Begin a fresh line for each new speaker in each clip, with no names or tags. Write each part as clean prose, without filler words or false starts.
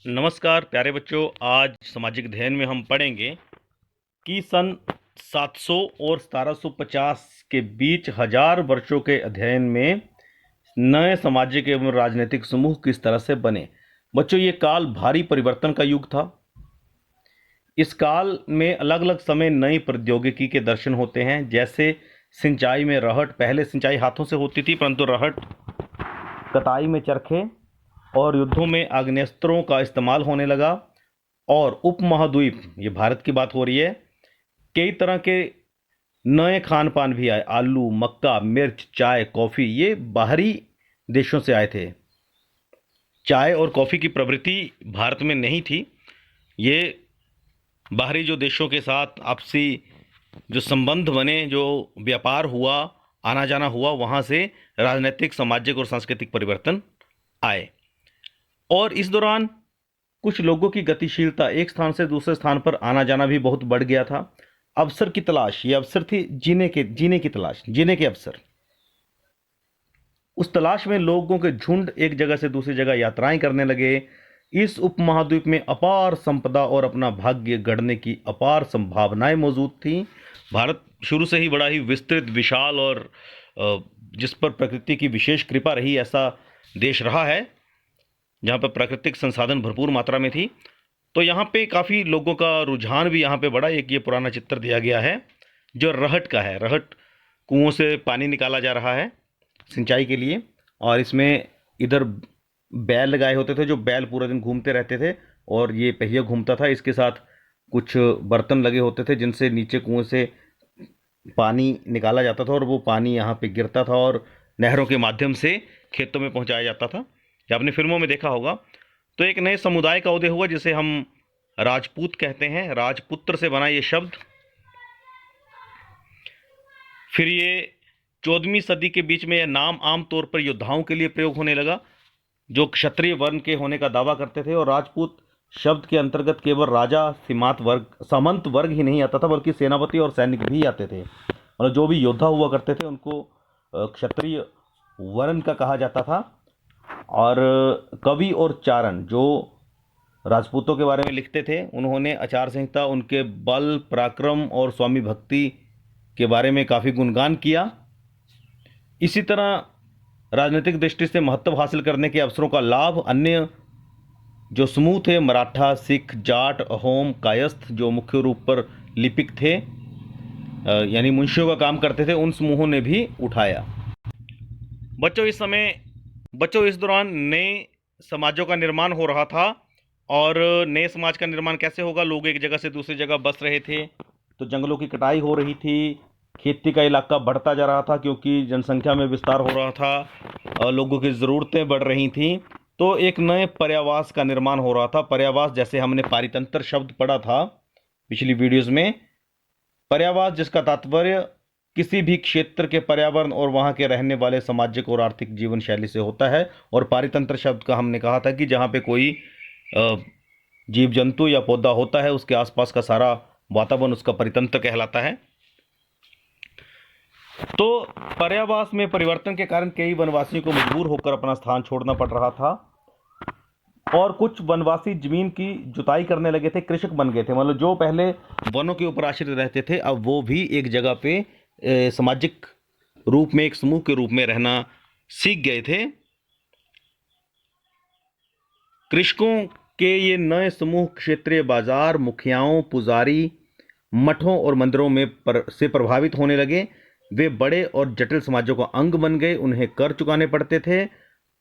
नमस्कार प्यारे बच्चों। आज सामाजिक अध्ययन में हम पढ़ेंगे कि सन 700 और 1750 के बीच हजार वर्षों के अध्ययन में नए सामाजिक एवं राजनीतिक समूह किस तरह से बने। बच्चों, ये काल भारी परिवर्तन का युग था। इस काल में अलग अलग समय नई प्रौद्योगिकी के दर्शन होते हैं, जैसे सिंचाई में रहट। पहले सिंचाई हाथों से होती थी, परंतु रहट, कताई में चरखे और युद्धों में आग्नेयास्त्रों का इस्तेमाल होने लगा। और उपमहाद्वीप, ये भारत की बात हो रही है, कई तरह के नए खान पान भी आए। आलू, मक्का, मिर्च, चाय, कॉफ़ी, ये बाहरी देशों से आए थे। चाय और कॉफ़ी की प्रवृत्ति भारत में नहीं थी। ये बाहरी जो देशों के साथ आपसी जो संबंध बने, जो व्यापार हुआ, आना जाना हुआ, वहाँ से राजनीतिक, सामाजिक और सांस्कृतिक परिवर्तन आए। और इस दौरान कुछ लोगों की गतिशीलता, एक स्थान से दूसरे स्थान पर आना जाना भी बहुत बढ़ गया था। अवसर की तलाश, ये अवसर थी जीने की तलाश, जीने के अवसर। उस तलाश में लोगों के झुंड एक जगह से दूसरी जगह यात्राएं करने लगे। इस उपमहाद्वीप में अपार संपदा और अपना भाग्य गढ़ने की अपार संभावनाएं मौजूद थीं। भारत शुरू से ही बड़ा ही विस्तृत, विशाल और जिस पर प्रकृति की विशेष कृपा रही, ऐसा देश रहा है जहाँ पर प्राकृतिक संसाधन भरपूर मात्रा में थी। तो यहाँ पे काफ़ी लोगों का रुझान भी यहाँ पे बढ़ा। एक ये पुराना चित्र दिया गया है जो रहट का है। रहट, कुओं से पानी निकाला जा रहा है सिंचाई के लिए, और इसमें इधर बैल लगाए होते थे, जो बैल पूरा दिन घूमते रहते थे और ये पहिया घूमता था। इसके साथ कुछ बर्तन लगे होते थे जिनसे नीचे कुएं से पानी निकाला जाता था और वो पानी यहाँ पे गिरता था और नहरों के माध्यम से खेतों में पहुँचाया जाता था। या आपने फिल्मों में देखा होगा। तो एक नए समुदाय का उदय हुआ जिसे हम राजपूत कहते हैं। राजपुत्र से बना ये शब्द। फिर ये 14वीं सदी के बीच में यह नाम आमतौर पर योद्धाओं के लिए प्रयोग होने लगा जो क्षत्रिय वर्ण के होने का दावा करते थे। और राजपूत शब्द के अंतर्गत केवल राजा, सामंत वर्ग ही नहीं आता था, बल्कि सेनापति और सैनिक भी आते थे। मतलब जो भी योद्धा हुआ करते थे उनको क्षत्रिय वर्ण का कहा जाता था। और कवि और चारण जो राजपूतों के बारे में लिखते थे, उन्होंने आचार संहिता, उनके बल, पराक्रम और स्वामी भक्ति के बारे में काफ़ी गुणगान किया। इसी तरह राजनीतिक दृष्टि से महत्व हासिल करने के अवसरों का लाभ अन्य जो समूह थे, मराठा, सिख, जाट, अहोम, कायस्थ, जो मुख्य रूप पर लिपिक थे, यानी मुंशियों का काम करते थे, उन समूहों ने भी उठाया। बच्चों, इस दौरान नए समाजों का निर्माण हो रहा था। और नए समाज का निर्माण कैसे होगा? लोग एक जगह से दूसरी जगह बस रहे थे, तो जंगलों की कटाई हो रही थी, खेती का इलाका बढ़ता जा रहा था क्योंकि जनसंख्या में विस्तार हो रहा था और लोगों की ज़रूरतें बढ़ रही थीं। तो एक नए पर्यावास का निर्माण हो रहा था। पर्यावास, जैसे हमने पारितंत्र शब्द पढ़ा था पिछली वीडियोज़ में, पर्यावास जिसका तात्पर्य किसी भी क्षेत्र के पर्यावरण और वहाँ के रहने वाले सामाजिक और आर्थिक जीवन शैली से होता है। और पारितंत्र शब्द का हमने कहा था कि जहाँ पे कोई जीव जंतु या पौधा होता है, उसके आसपास का सारा वातावरण उसका परितंत्र कहलाता है। तो पर्यावास में परिवर्तन के कारण कई वनवासियों को मजबूर होकर अपना स्थान छोड़ना पड़ रहा था। और कुछ वनवासी जमीन की जुताई करने लगे थे, कृषक बन गए थे। मतलब जो पहले वनों के ऊपर आश्रित रहते थे, अब वो भी एक जगह पे सामाजिक रूप में, एक समूह के रूप में रहना सीख गए थे। कृषकों के ये नए समूह क्षेत्रीय बाजार, मुखियाओं, पुजारी, मठों और मंदिरों में से प्रभावित होने लगे। वे बड़े और जटिल समाजों का अंग बन गए। उन्हें कर चुकाने पड़ते थे,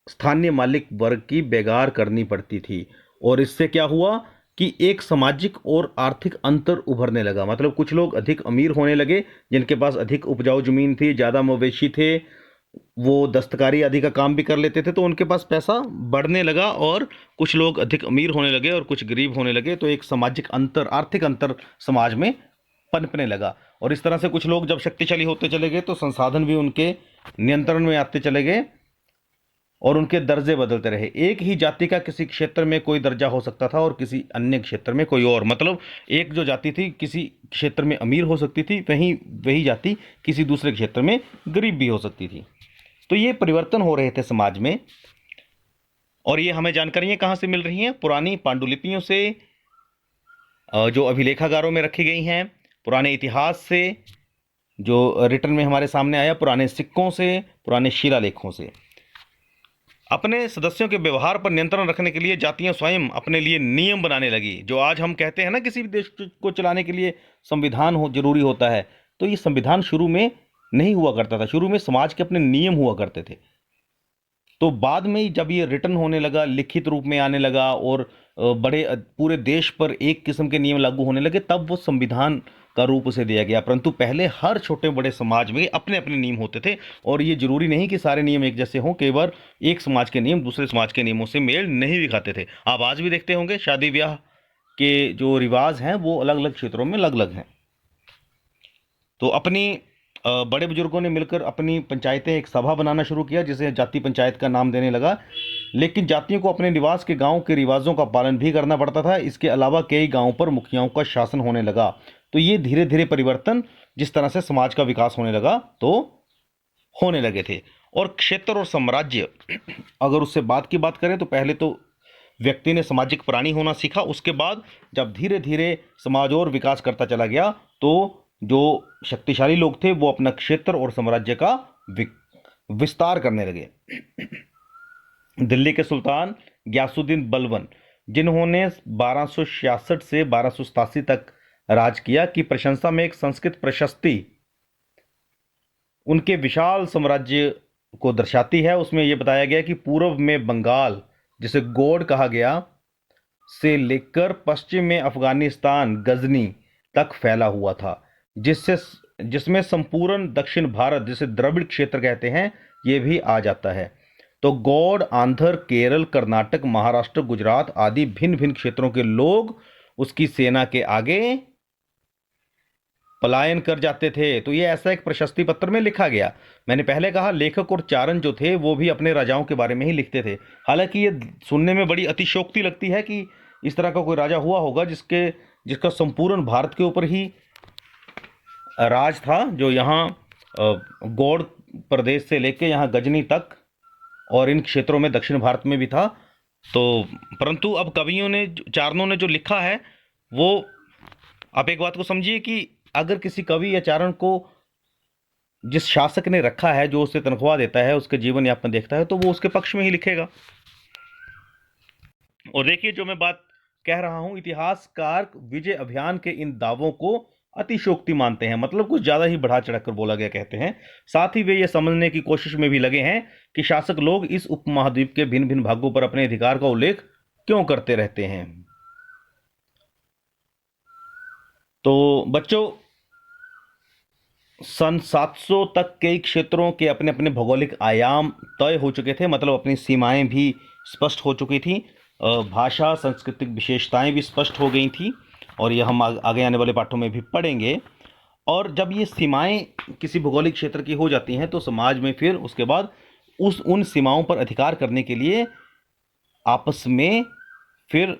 स्थानीय मालिक वर्ग की बेगार करनी पड़ती थी। और इससे क्या हुआ कि एक सामाजिक और आर्थिक अंतर उभरने लगा। मतलब कुछ लोग अधिक अमीर होने लगे, जिनके पास अधिक उपजाऊ जमीन थी, ज़्यादा मवेशी थे, वो दस्तकारी आदि का काम भी कर लेते थे, तो उनके पास पैसा बढ़ने लगा। और कुछ लोग अधिक अमीर होने लगे और कुछ गरीब होने लगे। तो एक सामाजिक अंतर, आर्थिक अंतर समाज में पनपने लगा। और इस तरह से कुछ लोग जब शक्तिशाली होते चले गए तो संसाधन भी उनके नियंत्रण में आते चले गए और उनके दर्जे बदलते रहे। एक ही जाति का किसी क्षेत्र में कोई दर्जा हो सकता था और किसी अन्य क्षेत्र में कोई और। मतलब एक जो जाति थी किसी क्षेत्र में अमीर हो सकती थी, वही जाति किसी दूसरे क्षेत्र में गरीब भी हो सकती थी। तो ये परिवर्तन हो रहे थे समाज में। और ये हमें जानकारियाँ कहाँ से मिल रही हैं? पुरानी पांडुलिपियों से, जो अभिलेखागारों में रखी गई हैं, पुराने इतिहास से, जो रिटर्न में हमारे सामने आया, पुराने सिक्कों से, पुराने शिलालेखों से। अपने सदस्यों के व्यवहार पर नियंत्रण रखने के लिए जातियां स्वयं अपने लिए नियम बनाने लगी। जो आज हम कहते हैं ना, किसी भी देश को चलाने के लिए संविधान हो जरूरी होता है, तो ये संविधान शुरू में नहीं हुआ करता था। शुरू में समाज के अपने नियम हुआ करते थे। तो बाद में जब ये रिटर्न होने लगा, लिखित रूप में आने लगा, और पूरे देश पर एक किस्म के नियम लागू होने लगे, तब वो संविधान का रूप उसे दिया गया। परंतु पहले हर छोटे बड़े समाज में अपने अपने नियम होते थे, और ये जरूरी नहीं कि सारे नियम एक जैसे हों। केवल एक समाज के नियम दूसरे समाज के नियमों से मेल नहीं भी खाते थे। आप आज भी देखते होंगे शादी ब्याह के जो रिवाज हैं वो अलग अलग क्षेत्रों में अलग अलग हैं। तो अपनी बड़े बुजुर्गों ने मिलकर अपनी पंचायतें एक सभा बनाना शुरू किया, जिसे जाति पंचायत का नाम देने लगा। लेकिन जातियों को अपने निवास के गांव के रिवाजों का पालन भी करना पड़ता था। इसके अलावा कई गांवों पर मुखियाओं का शासन होने लगा। तो ये धीरे धीरे परिवर्तन, जिस तरह से समाज का विकास होने लगा, तो होने लगे थे। और क्षेत्र और साम्राज्य, अगर उससे बात करें तो पहले तो व्यक्ति ने सामाजिक प्राणी होना सीखा। उसके बाद जब धीरे धीरे समाज और विकास करता चला गया, तो जो शक्तिशाली लोग थे वो अपना क्षेत्र और साम्राज्य का विस्तार करने लगे। दिल्ली के सुल्तान गयासुद्दीन बलबन, जिन्होंने 1266 से 1287 तक राज किया, की प्रशंसा में एक संस्कृत प्रशस्ति उनके विशाल साम्राज्य को दर्शाती है। उसमें यह बताया गया कि पूर्व में बंगाल, जिसे गौड़ कहा गया, से लेकर पश्चिम में अफगानिस्तान गजनी तक फैला हुआ था, जिसमें संपूर्ण दक्षिण भारत, जिसे द्रविड़ क्षेत्र कहते हैं, ये भी आ जाता है। तो गौड़ आंध्र, केरल, कर्नाटक, महाराष्ट्र, गुजरात आदि भिन्न भिन्न क्षेत्रों के लोग उसकी सेना के आगे पलायन कर जाते थे। तो ये ऐसा एक प्रशस्ति पत्र में लिखा गया। मैंने पहले कहा, लेखक और चारण जो थे वो भी अपने राजाओं के बारे में ही लिखते थे। हालांकि ये सुनने में बड़ी अतिशयोक्ति लगती है कि इस तरह का कोई राजा हुआ होगा जिसका संपूर्ण भारत के ऊपर ही राज था, जो यहाँ गौड़ प्रदेश से लेके यहाँ गजनी तक और इन क्षेत्रों में दक्षिण भारत में भी था। तो परंतु अब कवियों ने, चारणों ने जो लिखा है, वो, आप एक बात को समझिए कि अगर किसी कवि या चारण को जिस शासक ने रखा है, जो उसे तनख्वाह देता है, उसके जीवन यापन देखता है, तो वो उसके पक्ष में ही लिखेगा। और देखिए, जो मैं बात कह रहा हूं, इतिहासकार विजय अभियान के इन दावों को अतिशयोक्ति मानते हैं, मतलब कुछ ज्यादा ही बढ़ा चढ़ाकर बोला गया कहते हैं। साथ ही वे ये समझने की कोशिश में भी लगे हैं कि शासक लोग इस उपमहाद्वीप के भिन्न भिन्न भागों पर अपने अधिकार का उल्लेख क्यों करते रहते हैं। तो बच्चों, सन 700 तक कई क्षेत्रों के अपने अपने भौगोलिक आयाम तय हो चुके थे, मतलब अपनी सीमाएं भी स्पष्ट हो चुकी थी। भाषा, सांस्कृतिक विशेषताएं भी स्पष्ट हो गई थी, और ये हम आगे आने वाले पाठों में भी पढ़ेंगे। और जब ये सीमाएं किसी भौगोलिक क्षेत्र की हो जाती हैं, तो समाज में फिर उसके बाद उन सीमाओं पर अधिकार करने के लिए आपस में फिर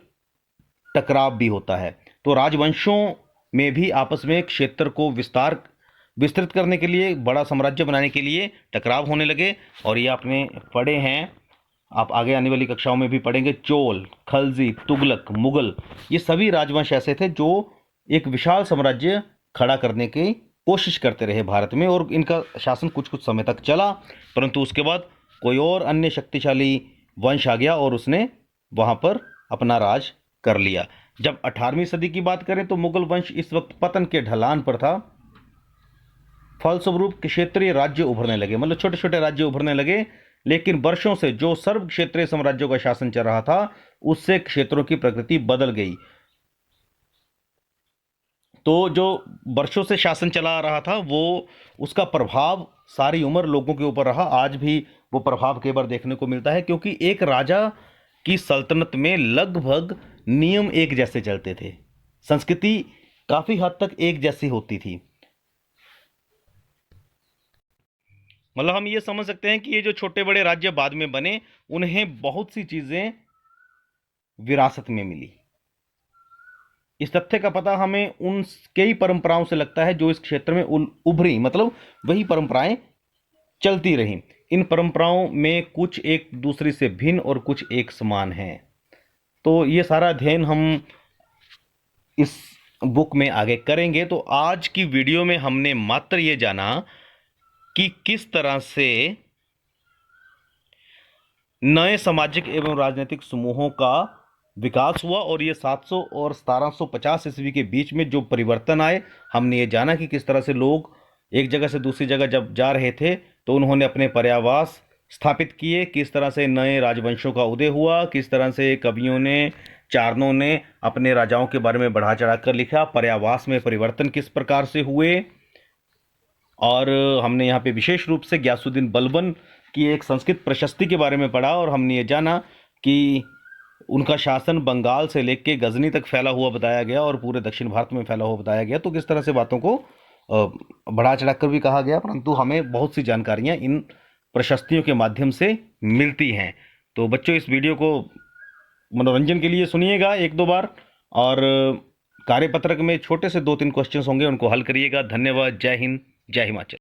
टकराव भी होता है। तो राजवंशों में भी आपस में क्षेत्र को विस्तृत करने के लिए, बड़ा साम्राज्य बनाने के लिए टकराव होने लगे। और ये आपने पढ़े हैं, आप आगे आने वाली कक्षाओं में भी पढ़ेंगे। चोल, खलजी, तुगलक, मुगल, ये सभी राजवंश ऐसे थे जो एक विशाल साम्राज्य खड़ा करने की कोशिश करते रहे भारत में, और इनका शासन कुछ कुछ समय तक चला। परंतु उसके बाद कोई और अन्य शक्तिशाली वंश आ गया और उसने वहां पर अपना राज कर लिया। जब 18वीं सदी की बात करें, तो मुगल वंश इस वक्त पतन के ढलान पर था। फलस्वरूप क्षेत्रीय राज्य उभरने लगे, मतलब छोटे छोटे राज्य उभरने लगे। लेकिन वर्षों से जो सर्व क्षेत्रीय साम्राज्यों का शासन चल रहा था, उससे क्षेत्रों की प्रकृति बदल गई। तो जो वर्षों से शासन चला आ रहा था, वो उसका प्रभाव सारी उम्र लोगों के ऊपर रहा। आज भी वो प्रभाव कई बार देखने को मिलता है, क्योंकि एक राजा की सल्तनत में लगभग नियम एक जैसे चलते थे, संस्कृति काफी हद तक एक जैसी होती थी। मतलब हम ये समझ सकते हैं कि ये जो छोटे बड़े राज्य बाद में बने, उन्हें बहुत सी चीजें विरासत में मिली। इस तथ्य का पता हमें उन कई परंपराओं से लगता है जो इस क्षेत्र में उभरी, मतलब वही परंपराएं चलती रहीं। इन परंपराओं में कुछ एक दूसरे से भिन्न और कुछ एक समान हैं। तो ये सारा अध्ययन हम इस बुक में आगे करेंगे। तो आज की वीडियो में हमने मात्र ये जाना कि किस तरह से नए सामाजिक एवं राजनीतिक समूहों का विकास हुआ और ये 700 और 1750 ईस्वी के बीच में जो परिवर्तन आए, हमने ये जाना कि किस तरह से लोग एक जगह से दूसरी जगह जब जा रहे थे तो उन्होंने अपने पर्यावास स्थापित किए, किस तरह से नए राजवंशों का उदय हुआ, किस तरह से कवियों ने, चारणों ने अपने राजाओं के बारे में बढ़ा चढ़ा कर लिखा, पर्यावास में परिवर्तन किस प्रकार से हुए। और हमने यहाँ पे विशेष रूप से गयासुद्दीन बलबन की एक संस्कृत प्रशस्ति के बारे में पढ़ा और हमने ये जाना कि उनका शासन बंगाल से लेकर गजनी तक फैला हुआ बताया गया और पूरे दक्षिण भारत में फैला हुआ बताया गया। तो किस तरह से बातों को बढ़ा चढ़ा कर भी कहा गया, परंतु हमें बहुत सी जानकारियाँ इन प्रशस्तियों के माध्यम से मिलती हैं। तो बच्चों, इस वीडियो को मनोरंजन के लिए सुनिएगा एक दो बार, और कार्यपत्रक में छोटे से 2-3 क्वेश्चंस होंगे, उनको हल करिएगा। धन्यवाद। जय हिंद, जय हिमाचल।